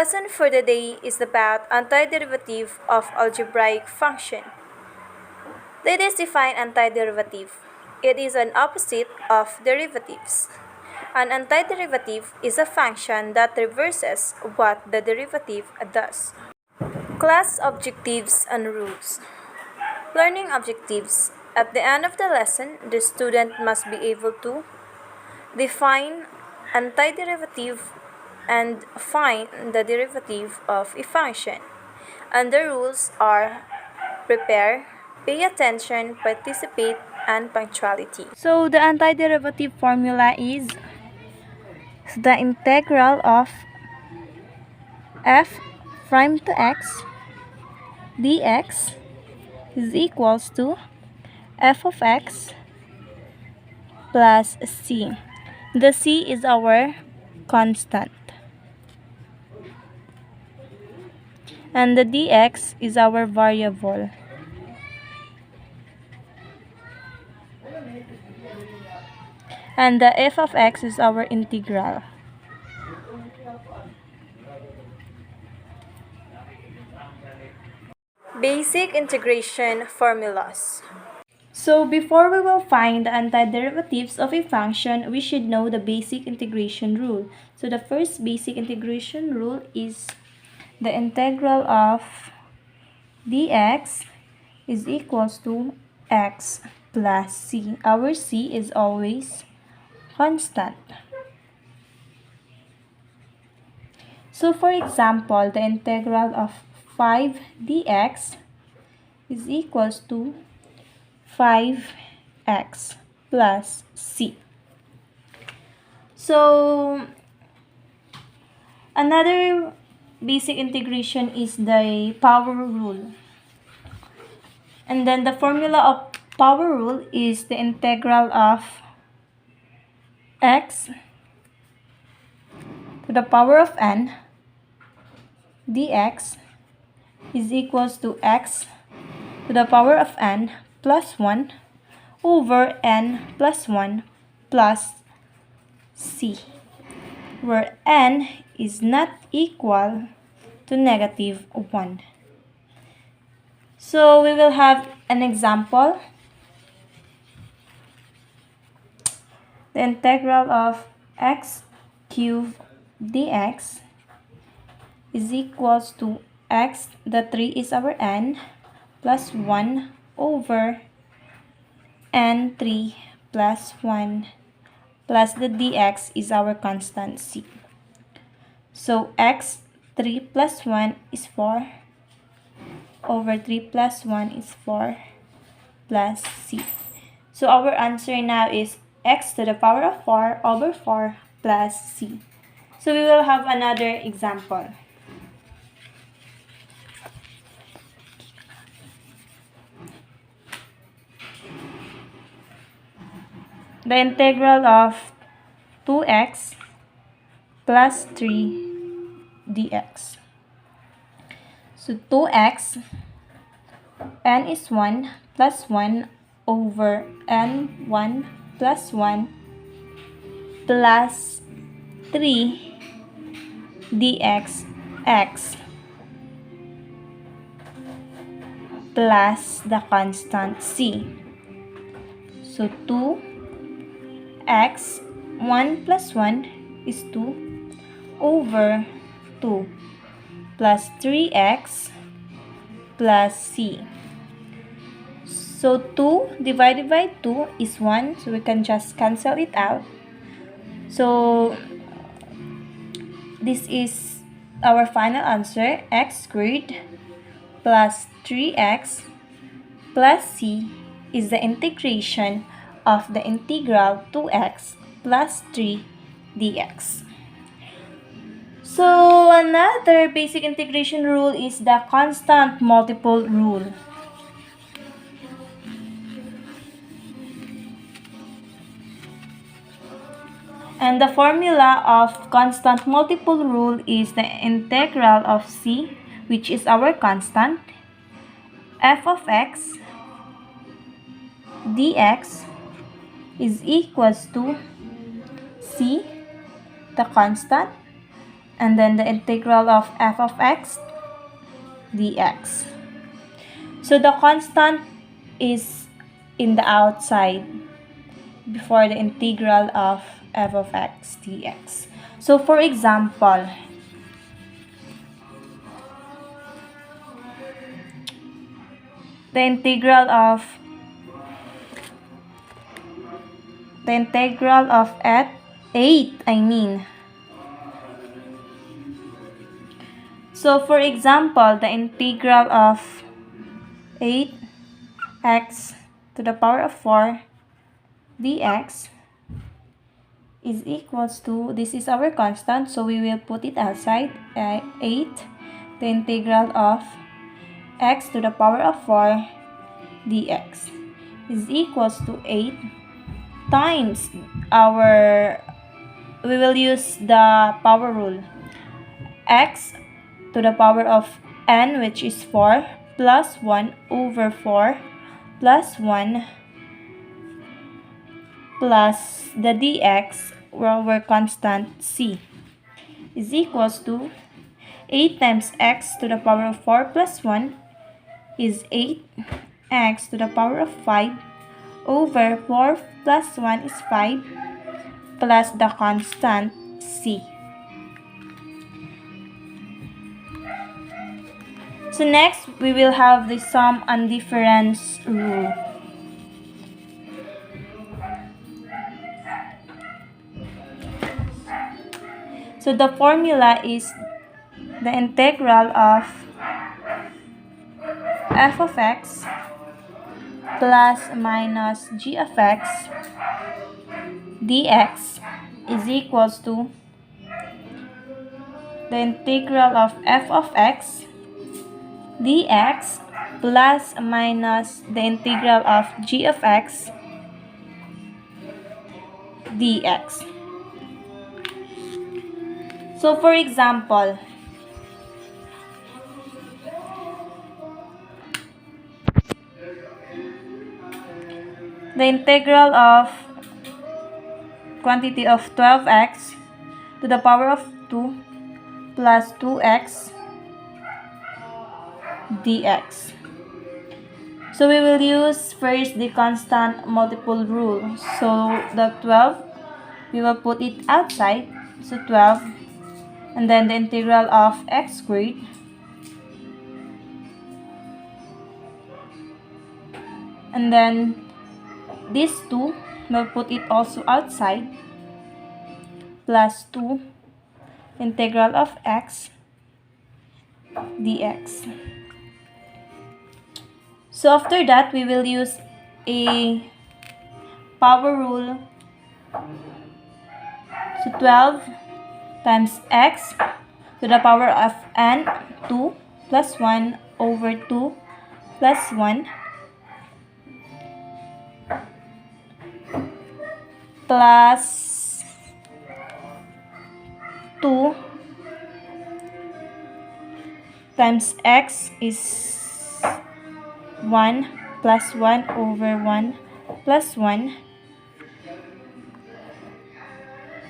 lesson for the day is about antiderivative of algebraic function. Let us define antiderivative. It is an opposite of derivatives. An antiderivative is a function that reverses what the derivative does. Class objectives and rules. Learning objectives. At the end of the lesson, the student must be able to define antiderivative and find the derivative of a function. And the rules are prepare, pay attention, participate, and punctuality. So the antiderivative formula is the integral of f prime to x dx is equals to f of x plus c. The c is our constant. And the dx is our variable. And the f of x is our integral. Basic integration formulas. So before we will find the antiderivatives of a function, we should know the basic integration rule. So the first basic integration rule is the integral of dx is equals to x plus c. Our c is always constant. So for example, the integral of 5 dx is equals to 5x plus c. So another basic integration is the power rule. And then the formula of power rule is the integral of x to the power of n dx is equals to x to the power of n plus 1 over n plus 1 plus c, where n is not equal to negative 1. So we will have an example. The integral of x cubed dx is equals to x, the 3 is our n, plus 1 over n3 plus 1 plus the dx is our constant c. So x 3 plus 1 is 4 over 3 plus 1 is 4 plus c. So our answer now is x to the power of 4 over 4 plus c. So we will have another example. The integral of 2x plus 3 dx. So 2x, n is 1 plus 1 over n1 plus 1 plus 3 dx x plus the constant c. So 2x, 1 plus 1 is 2 over 2 plus 3x plus c. So 2 divided by 2 is 1, so we can just cancel it out. So this is our final answer, x squared plus 3x plus c is the integration of the integral 2x plus 3 dx. So another basic integration rule is the constant multiple rule. And the formula of constant multiple rule is the integral of c, which is our constant, f of x dx is equals to c, the constant, and then the integral of f of x dx. So the constant is in the outside before the integral of f of x dx. So for example, the integral of at 8, So for example, the integral of 8x to the power of 4 dx is equals to, this is our constant, so we will put it outside, 8, the integral of x to the power of 4 dx is equals to 8 times we will use the power rule, x to the power of n, which is 4, plus 1 over 4 plus 1 plus the dx, our constant c, is equals to 8 times x to the power of 4 plus 1 is 8x to the power of 5 over 4 plus 1 is 5 plus the constant c. So next, we will have the sum and difference rule. So the formula is the integral of f of x plus minus g of x dx is equals to the integral of f of x dx plus minus the integral of g of x dx. So for example, the integral of quantity of 12x to the power of 2 plus 2x dx. So we will use first the constant multiple rule. So the 12, we will put it outside. So 12, and then the integral of x squared and then this 2, we'll put it also outside, plus 2 integral of x dx. So after that, we will use a power rule. So 12 times x to the power of n, 2 plus 1 over 2 plus 1 plus 2 times x is 1 plus 1 over 1 plus 1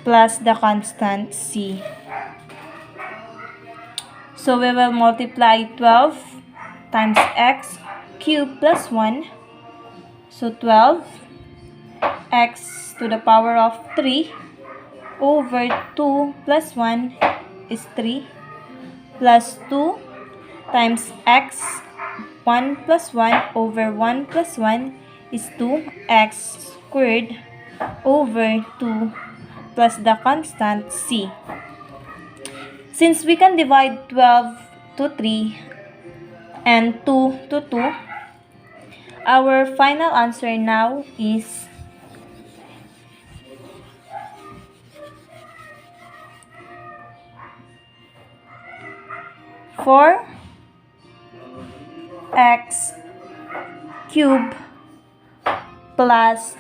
plus the constant c. So we will multiply 12 times x cubed plus 1. So 12 x to the power of 3 over 2 plus 1 is 3 plus 2 times x, 1 plus 1 over 1 plus 1 is 2x squared over 2 plus the constant c. Since we can divide 12 to 3 and 2 to 2, our final answer now is 4x cubed plus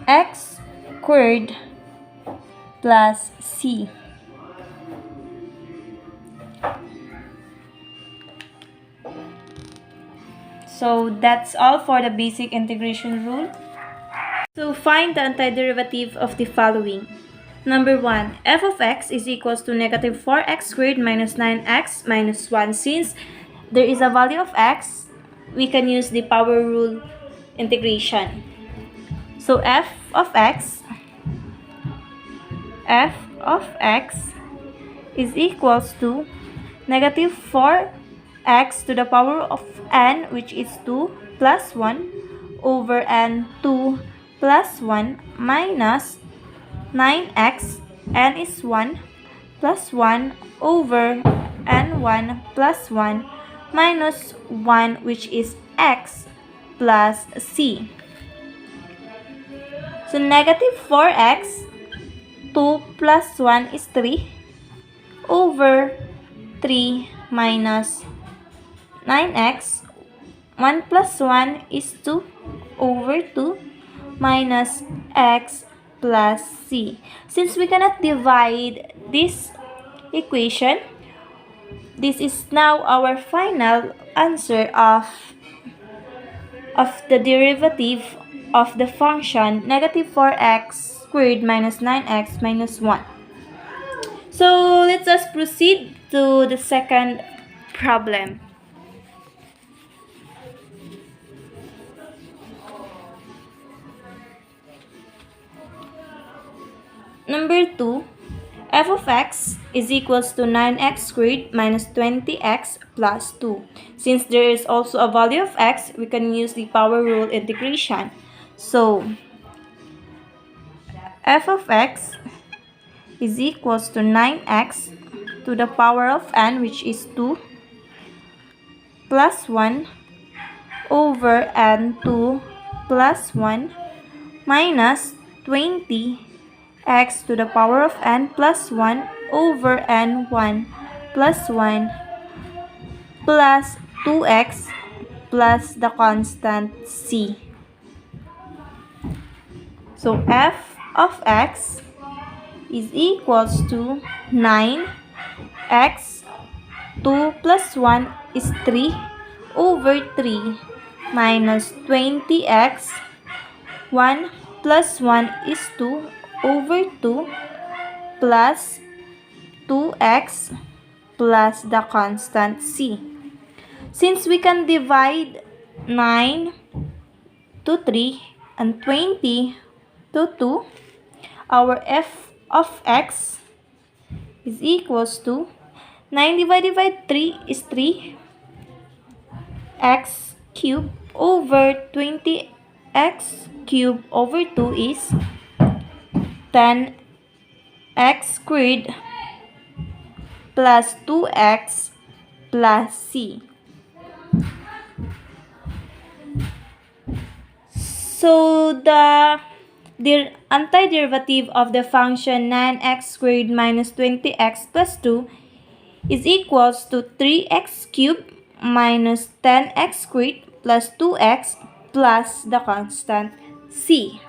x squared plus c. So that's all for the basic integration rule. So find the antiderivative of the following. Number 1, f of x is equals to negative 4x squared minus 9x minus 1. Since there is a value of x, we can use the power rule integration. So f of x is equals to negative 4x to the power of n, which is 2 plus 1 over n 2 plus 1 minus 9x, n is 1 plus 1 over n1 plus 1 minus 1, which is x plus c. So negative 4x, 2 plus 1 is 3 over 3 minus 9x, 1 plus 1 is 2 over 2 minus x plus c. Since we cannot divide this equation, this is now our final answer of the derivative of the function negative 4x squared minus 9x minus 1. So let us proceed to the second problem. Number 2, f of x is equals to 9x squared minus 20x plus 2. Since there is also a value of x, we can use the power rule integration. So f of x is equals to 9x to the power of n, which is 2 plus 1 over n2 plus 1 minus 20x to the power of n plus 1 over n1 plus 1 plus 2x plus the constant c. So f of x is equals to 9x, 2 plus 1 is 3 over 3 minus 20x, 1 plus 1 is 2 over 2 plus 2x plus the constant c. Since we can divide 9 to 3 and 20 to 2, our f of x is equals to 9 divided by 3 is 3 x cubed over 20x cubed over 2 is 10x squared plus 2x plus c. So the antiderivative of the function 9x squared minus 20x plus 2 is equals to 3x cubed minus 10x squared plus 2x plus the constant c.